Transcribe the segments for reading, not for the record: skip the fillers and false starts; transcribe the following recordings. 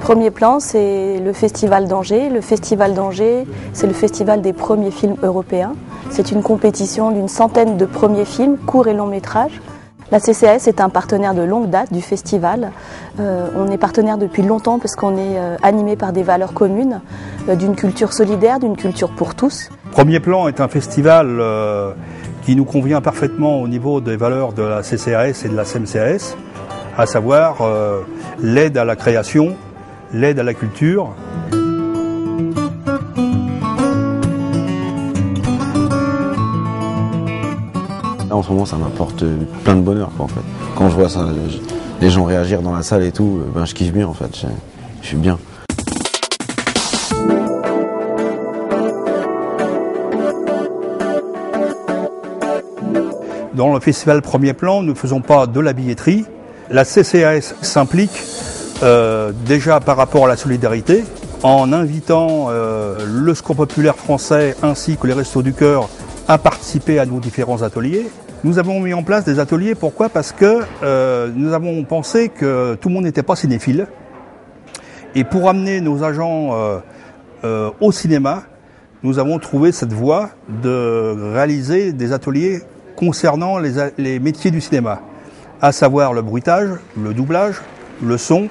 Premier plan, c'est le Festival d'Angers. Le Festival d'Angers, c'est le festival des premiers films européens. C'est une compétition d'une centaine de premiers films, courts et longs métrages. La CCAS est un partenaire de longue date du festival. On est partenaire depuis longtemps parce qu'on est animé par des valeurs communes, d'une culture solidaire, d'une culture pour tous. Premier plan est un festival qui nous convient parfaitement au niveau des valeurs de la CCAS et de la CMCAS, à savoir l'aide à la création, l'aide à la culture. En ce moment, ça m'apporte plein de bonheur, quoi, en fait. Quand je vois ça, les gens réagir dans la salle et tout, ben, je kiffe bien, en fait. Je suis bien. Dans le festival Premier Plan, nous ne faisons pas de la billetterie. La CCAS s'implique déjà par rapport à la solidarité, en invitant le Secours populaire français ainsi que les Restos du Cœur à participer à nos différents ateliers. Nous avons mis en place des ateliers, pourquoi ? Parce que nous avons pensé que tout le monde n'était pas cinéphile. Et pour amener nos agents au cinéma, nous avons trouvé cette voie de réaliser des ateliers concernant les métiers du cinéma, à savoir le bruitage, le doublage, le son.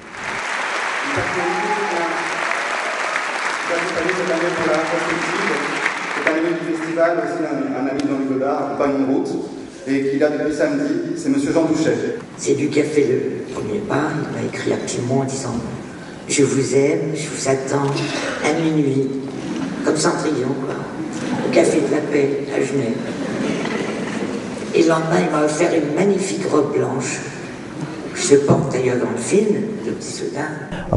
Du festival, aussi un ami de Jean-Luc Godard, accompagne une route, et qui est là depuis samedi, c'est Monsieur Jean Touchet. C'est lui qui a fait le premier pas. Il m'a écrit un petit mot en disant « Je vous aime, je vous attends à minuit », comme Cendrillon, quoi, au Café de la Paix, à Genève. Et le lendemain, il m'a offert une magnifique robe blanche. Je porte d'ailleurs dans le film, Le Petit Soldat.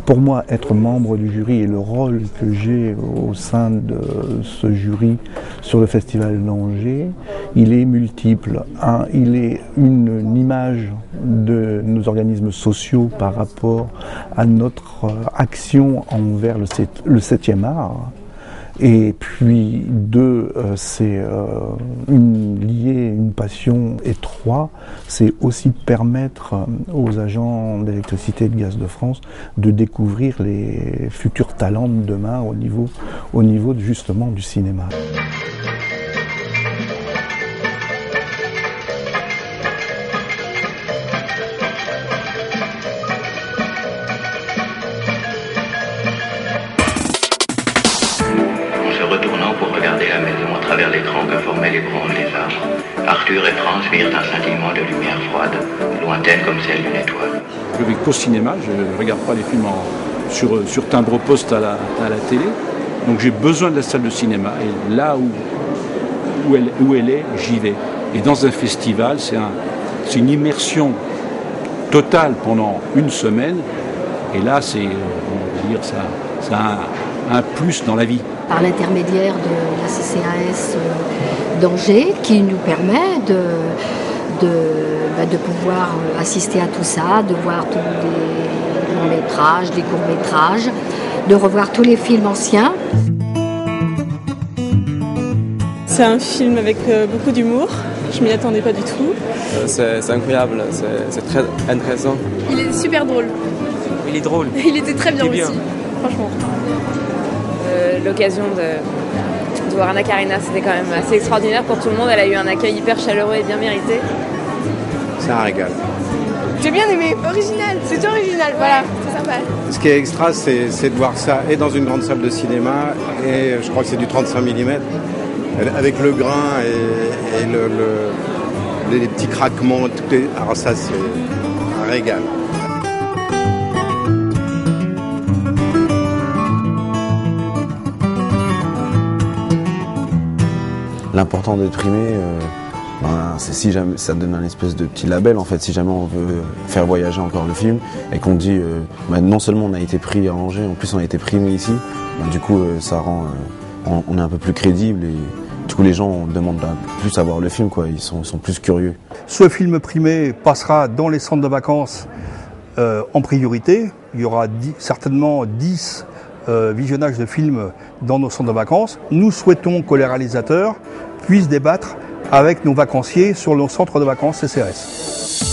Pour moi, être membre du jury et le rôle que j'ai au sein de ce jury sur le Festival d'Angers, il est multiple. Il est une image de nos organismes sociaux par rapport à notre action envers le 7e art. Et puis deux, c'est lié une passion, et trois, c'est aussi permettre aux agents d'électricité et de gaz de France de découvrir les futurs talents de demain au niveau justement du cinéma. Retournant pour regarder la maison à travers l'écran que formaient les branches des arbres, Arthur et France virent un scintillement de lumière froide, lointaine comme celle d'une étoile. Je vais qu'au cinéma, je ne regarde pas les films sur timbre-poste à la télé, donc j'ai besoin de la salle de cinéma, et là où elle est, j'y vais. Et dans un festival, c'est une immersion totale pendant une semaine, et là, ça a un plus dans la vie. Par l'intermédiaire de la CCAS d'Angers, qui nous permet de pouvoir assister à tout ça, de voir tous les longs métrages, les courts métrages, de revoir tous les films anciens. C'est un film avec beaucoup d'humour, je m'y attendais pas du tout. C'est incroyable, c'est très intéressant. Il est super drôle. Il est drôle. Il était très bien aussi, franchement. L'occasion de voir Anna Karina, c'était quand même assez extraordinaire pour tout le monde. Elle a eu un accueil hyper chaleureux et bien mérité. C'est un régal. J'ai bien aimé, original, c'est original, voilà, c'est sympa. Ce qui est extra, c'est de voir ça et dans une grande salle de cinéma, et je crois que c'est du 35 mm, avec le grain et les petits craquements. Alors ça, c'est un régal. L'important d'être primé, c'est si jamais ça donne un espèce de petit label en fait. Si jamais on veut faire voyager encore le film et qu'on dit non seulement on a été pris à Angers, en plus on a été primé ici, du coup ça rend on est un peu plus crédible, et du coup les gens demandent plus à voir le film, quoi. Ils sont plus curieux. Ce film primé passera dans les centres de vacances en priorité. Il y aura certainement 10 visionnages de films dans nos centres de vacances. Nous souhaitons que les réalisateurs puissent débattre avec nos vacanciers sur nos centres de vacances CCAS.